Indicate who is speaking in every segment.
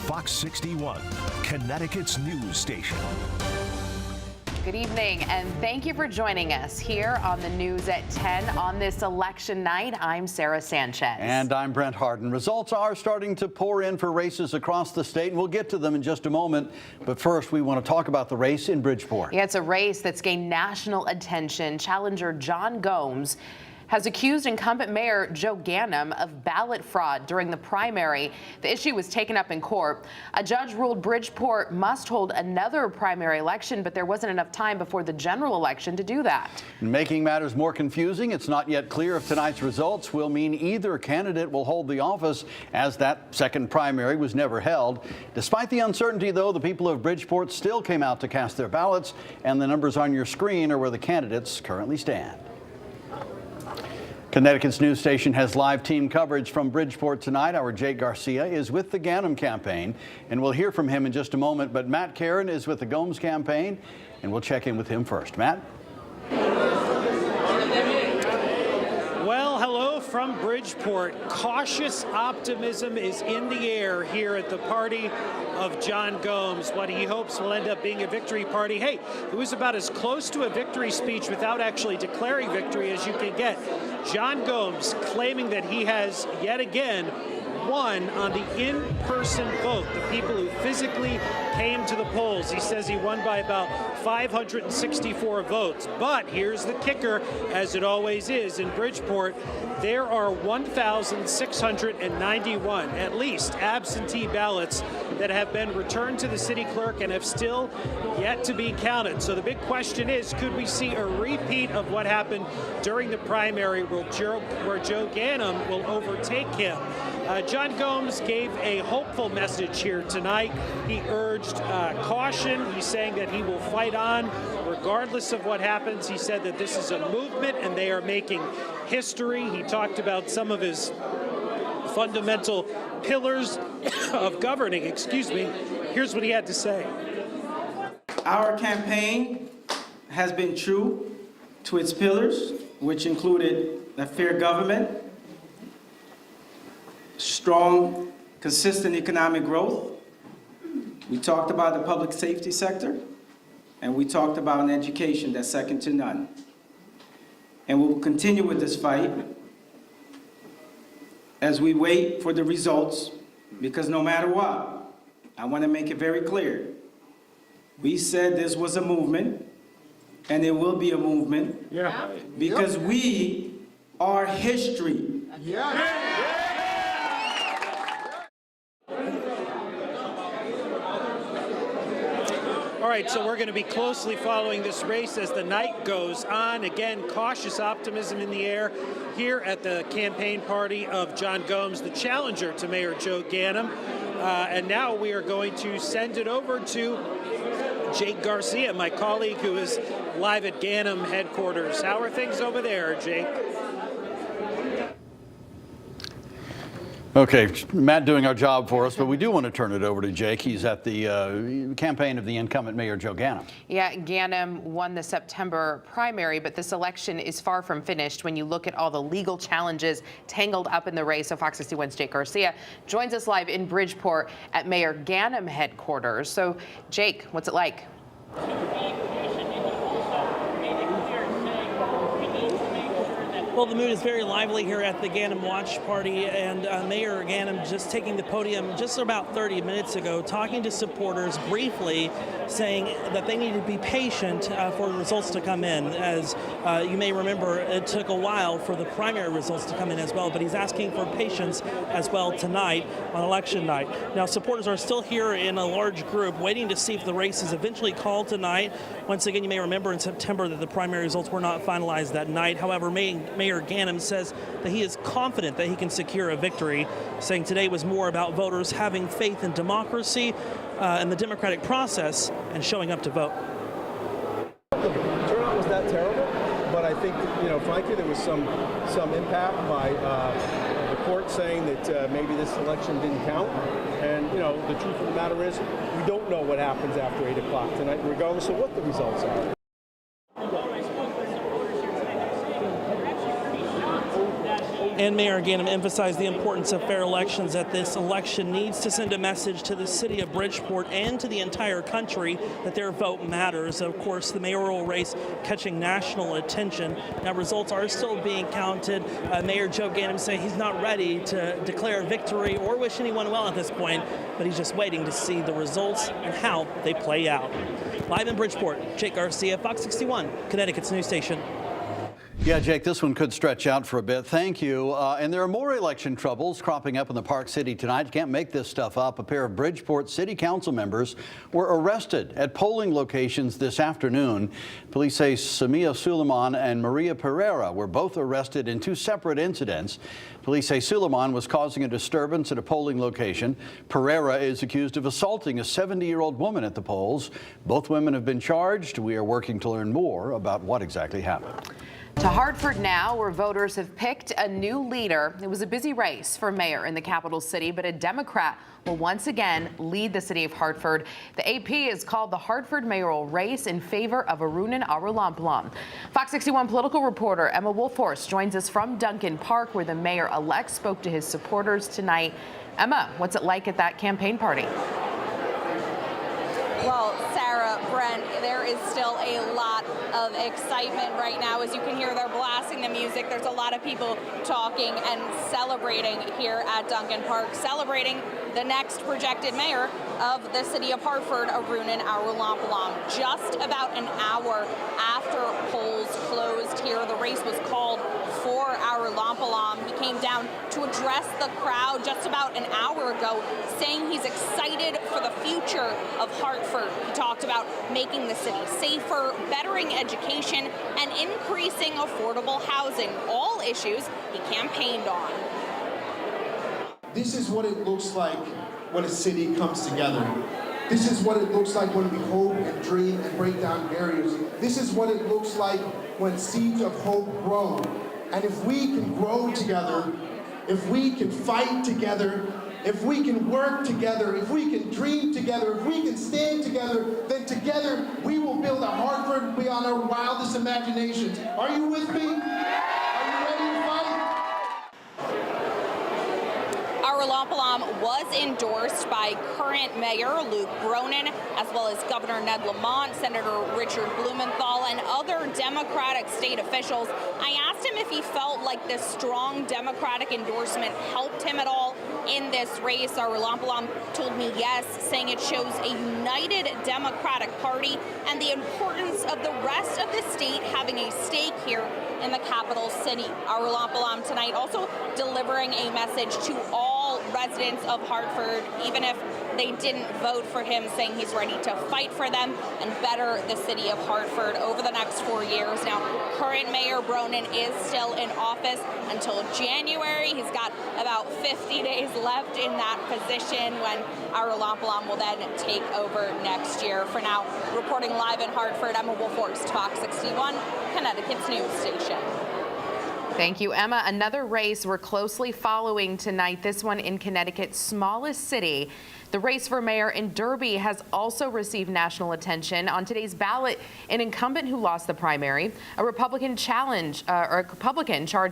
Speaker 1: Fox 61, Connecticut's news station.
Speaker 2: Good evening, and thank you for joining us here on the news at 10 on this election night. I'm Sarah Sanchez.
Speaker 3: And I'm Brent Harden. Results are starting to pour in for races across the state, and we'll get to them in just a moment. But first, we want to talk about the race in Bridgeport.
Speaker 2: Yeah, it's a race that's gained national attention. Challenger John Gomes has accused incumbent Mayor Joe Ganam of ballot fraud during the primary. The issue was taken up in court. A judge ruled Bridgeport must hold another primary election, but there wasn't enough time before the general election to do that.
Speaker 3: Making matters more confusing, it's not yet clear if tonight's results will mean either candidate will hold the office, as that second primary was never held. Despite the uncertainty, though, the people of Bridgeport still came out to cast their ballots, and the numbers on your screen are where the candidates currently stand. Connecticut's news station has live team coverage from Bridgeport tonight. Our Jake Garcia is with the Ganam campaign, and we'll hear from him in just a moment. But Matt Karen is with the Gomes campaign, and we'll check in with him first. Matt?
Speaker 4: Well, hello from Bridgeport. Cautious optimism is in the air here at the party of John Gomes, what he hopes will end up being a victory party. Hey, it was about as close to a victory speech without actually declaring victory as you can get. John Gomes claiming that he has yet again won on the in-person vote, the people who physically came to the polls. He says he won by about 564 votes. But here's the kicker, as it always is in Bridgeport, there are 1,691, at least, absentee ballots that have been returned to the city clerk and have still yet to be counted. So the big question is, could we see a repeat of what happened during the primary where Joe Ganam will overtake him? John Gomes gave a hopeful message here tonight. He urged caution. He's saying that he will fight on regardless of what happens. He said that this is a movement and they are making history. He talked about some of his fundamental pillars of governing. Here's what he had to say.
Speaker 5: Our campaign has been true to its pillars, which included a fair government, strong, consistent economic growth. We talked about the public safety sector, and we talked about an education that's second to none. And we will continue with this fight as we wait for the results, because no matter what, I want to make it very clear, we said this was a movement, and it will be a movement, because we are history.
Speaker 4: All right, so we're going to be closely following this race as the night goes on. Again, cautious optimism in the air here at the campaign party of John Gomes, the challenger to Mayor Joe Ganam. And now we are going to send it over to Jake Garcia, my colleague who is live at Ganam headquarters. How are things over there, Jake?
Speaker 3: Okay, Matt doing our job for us, but we do want to turn it over to Jake. He's at the campaign of the incumbent Mayor Joe Ganam. Yeah,
Speaker 2: Ganam won the September primary, but this election is far from finished when you look at all the legal challenges tangled up in the race. So Fox 61's Jake Garcia joins us live in Bridgeport at Mayor Ganam headquarters. So Jake, what's it like?
Speaker 6: Well, the mood is very lively here at the Ganam Watch Party, and Mayor Ganam just taking the podium just about 30 minutes ago, talking to supporters briefly, saying that they need to be patient for the results to come in. As you may remember, it took a while for the primary results to come in as well, but he's asking for patience as well tonight on election night. Now, supporters are still here in a large group waiting to see if the race is eventually called tonight. Once again, you may remember in September that the primary results were not finalized that night. However, Mayor Ganam says that he is confident that he can secure a victory, saying today was more about voters having faith in democracy and the democratic process and showing up to vote.
Speaker 7: The turnout was that terrible, but I think, frankly, there was some impact by the court saying that maybe this election didn't count. And, the truth of the matter is, we don't know what happens after 8 o'clock tonight, regardless of what the results are.
Speaker 6: And Mayor Ganam emphasized the importance of fair elections, that this election needs to send a message to the city of Bridgeport and to the entire country that their vote matters. Of course, the mayoral race catching national attention. Now, results are still being counted. Mayor Joe Ganam saying he's not ready to declare victory or wish anyone well at this point, but he's just waiting to see the results and how they play out. Live in Bridgeport, Jake Garcia, Fox 61, Connecticut's news station.
Speaker 3: Yeah, Jake, this one could stretch out for a bit. Thank you. And there are more election troubles cropping up in the Park City tonight. You can't make this stuff up. A pair of Bridgeport City Council members were arrested at polling locations this afternoon. Police say Samia Suleiman and Maria Pereira were both arrested in two separate incidents. Police say Suleiman was causing a disturbance at a polling location. Pereira is accused of assaulting a 70-year-old woman at the polls. Both women have been charged. We are working to learn more about what exactly happened.
Speaker 2: To Hartford now, where voters have picked a new leader. It was a busy race for mayor in the capital city, but a Democrat will once again lead the city of Hartford. The AP has called the Hartford mayoral race in favor of Arunan Arulamplam. Fox 61 political reporter Emma Wolfhorst joins us from Duncan Park, where the mayor-elect spoke to his supporters tonight. Emma, what's it like at that campaign party?
Speaker 8: Well, Sarah, Brent, there is still a lot of excitement right now. As you can hear, they're blasting the music. There's a lot of people talking and celebrating here at Duncan Park, celebrating the next projected mayor of the city of Hartford, Arunan Arulamplam. Just about an hour after polls closed here, the race was called for Arulamplam. He came down to address the crowd just about an hour ago, saying he's excited for the future of Hartford. He talked about making the city safer, bettering education, and increasing affordable housing, all issues he campaigned on.
Speaker 9: This is what it looks like when a city comes together. This is what it looks like when we hope and dream and break down barriers. This is what it looks like when seeds of hope grow. And if we can grow together, if we can fight together, if we can work together, if we can dream together, if we can stand together, then together we will build a Hartford beyond our wildest imaginations. Are you with me? Are you ready to fight?
Speaker 8: Arulamplam was endorsed by current Mayor Luke Bronin, as well as Governor Ned Lamont, Senator Richard Blumenthal, and other Democratic state officials. I asked him if he felt like this strong Democratic endorsement helped him at all in this race. Arulamplam told me yes, saying it shows a united Democratic Party and the importance of the rest of the state having a stake here in the capital city. Arulamplam tonight also delivering a message to all residents of Hartford, even if they didn't vote for him, saying he's ready to fight for them and better the city of Hartford over the next 4 years. Now, current Mayor Bronin is still in office until January. He's got about 50 days left in that position when Arulamplam will then take over next year. For now, reporting live in Hartford, Emma Wolfhorst, Fox 61, Connecticut's news station.
Speaker 2: Thank you, Emma. Another race we're closely following tonight, this one in Connecticut's smallest city. The race for mayor in Derby has also received national attention. On today's ballot, an incumbent who lost the primary, a Republican charged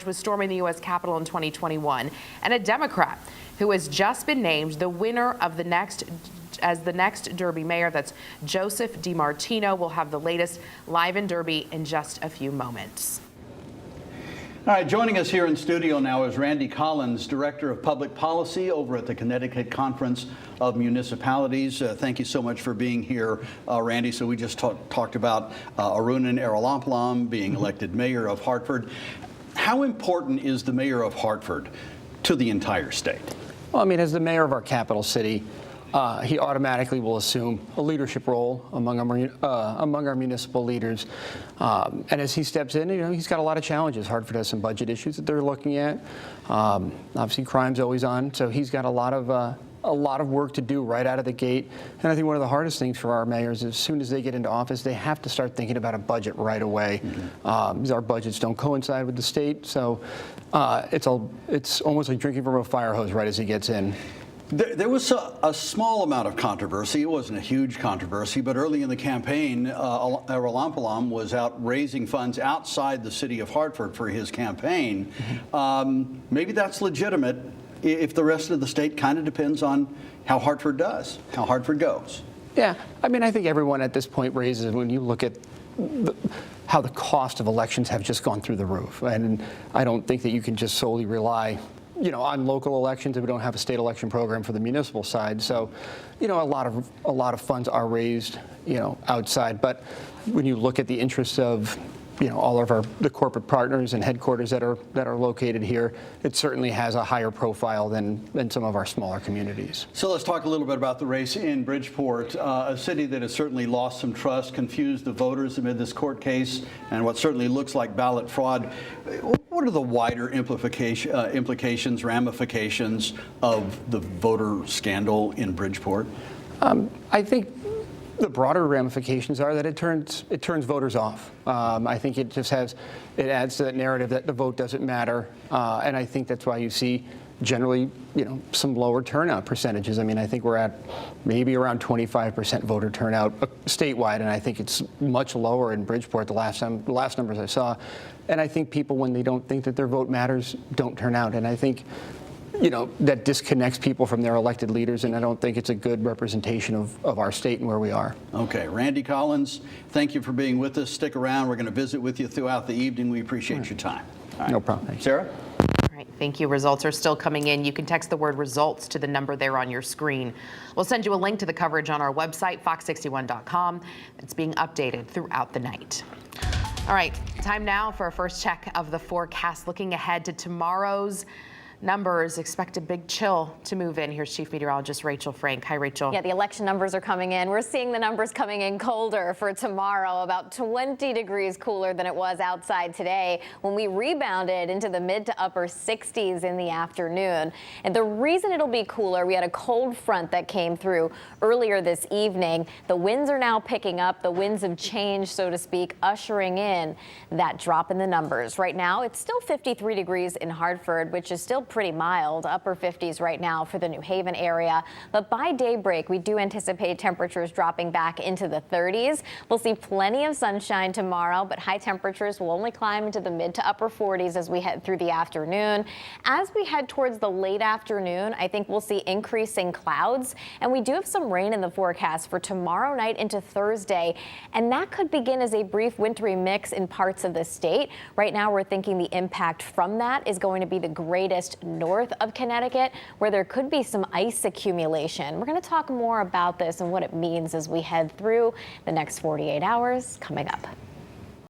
Speaker 2: with storming the U.S. Capitol in 2021, and a Democrat who has just been named the winner of the next Derby mayor. That's Joseph DiMartino. We'll have the latest live in Derby in just a few moments.
Speaker 3: All right, joining us here in studio now is Randy Collins, Director of Public Policy over at the Connecticut Conference of Municipalities. Thank you so much for being here, Randy. So we just talked about Arunan Arulamplam being elected mayor of Hartford. How important is the mayor of Hartford to the entire state?
Speaker 10: Well, I mean, as the mayor of our capital city, he automatically will assume a leadership role among our municipal leaders. And as he steps in, he's got a lot of challenges. Hartford has some budget issues that they're looking at. Obviously, crime's always on, so he's got a lot of work to do right out of the gate. And I think one of the hardest things for our mayors is as soon as they get into office, they have to start thinking about a budget right away. Because our budgets don't coincide with the state, so it's almost like drinking from a fire hose right as he gets in.
Speaker 3: There was a small amount of controversy. It wasn't a huge controversy, but early in the campaign, Rolampalam was out raising funds outside the city of Hartford for his campaign. Maybe that's legitimate. If the rest of the state kind of depends on how Hartford does, how Hartford goes.
Speaker 10: Yeah, I mean, I think everyone at this point raises, when you look at how the cost of elections have just gone through the roof. And I don't think that you can just solely rely on local elections if we don't have a state election program for the municipal side. So, a lot of funds are raised, outside. But when you look at the interests of, all of the corporate partners and headquarters that are located here, it certainly has a higher profile than some of our smaller communities.
Speaker 3: So let's talk a little bit about the race in Bridgeport, a city that has certainly lost some trust, confused the voters amid this court case and what certainly looks like ballot fraud. What are the wider implications, ramifications of the voter scandal in Bridgeport?
Speaker 10: I think the broader ramifications are that it turns voters off. I think it adds to that narrative that the vote doesn't matter, and I think that's why you see generally, some lower turnout percentages. I mean, I think we're at maybe around 25% voter turnout statewide, and I think it's much lower in Bridgeport the last numbers I saw. And I think people, when they don't think that their vote matters, don't turn out. And I think that disconnects people from their elected leaders, and I don't think it's a good representation of our state and where we are.
Speaker 3: Okay, Randy Collins, thank you for being with us. Stick around. We're going to visit with you throughout the evening. We appreciate your time. All right.
Speaker 10: No problem. Thanks.
Speaker 3: Sarah?
Speaker 2: All right, thank you. Results are still coming in. You can text the word results to the number there on your screen. We'll send you a link to the coverage on our website, fox61.com. It's being updated throughout the night. All right, time now for a first check of the forecast. Looking ahead to tomorrow's numbers, expect a big chill to move in. Here's Chief Meteorologist Rachel Frank. Hi, Rachel.
Speaker 11: Yeah, the election numbers are coming in. We're seeing the numbers coming in colder for tomorrow, about 20 degrees cooler than it was outside today when we rebounded into the mid to upper 60s in the afternoon. And the reason it'll be cooler, we had a cold front that came through earlier this evening. The winds are now picking up. The winds have changed, so to speak, ushering in that drop in the numbers. Right now, it's still 53 degrees in Hartford, which is still pretty mild, upper 50s right now for the New Haven area. But by daybreak, we do anticipate temperatures dropping back into the 30s. We'll see plenty of sunshine tomorrow, but high temperatures will only climb into the mid to upper 40s as we head through the afternoon. As we head towards the late afternoon, I think we'll see increasing clouds, and we do have some rain in the forecast for tomorrow night into Thursday, and that could begin as a brief wintry mix in parts of the state. Right now, we're thinking the impact from that is going to be the greatest north of Connecticut, where there could be some ice accumulation. We're going to talk more about this and what it means as we head through the next 48 hours coming up.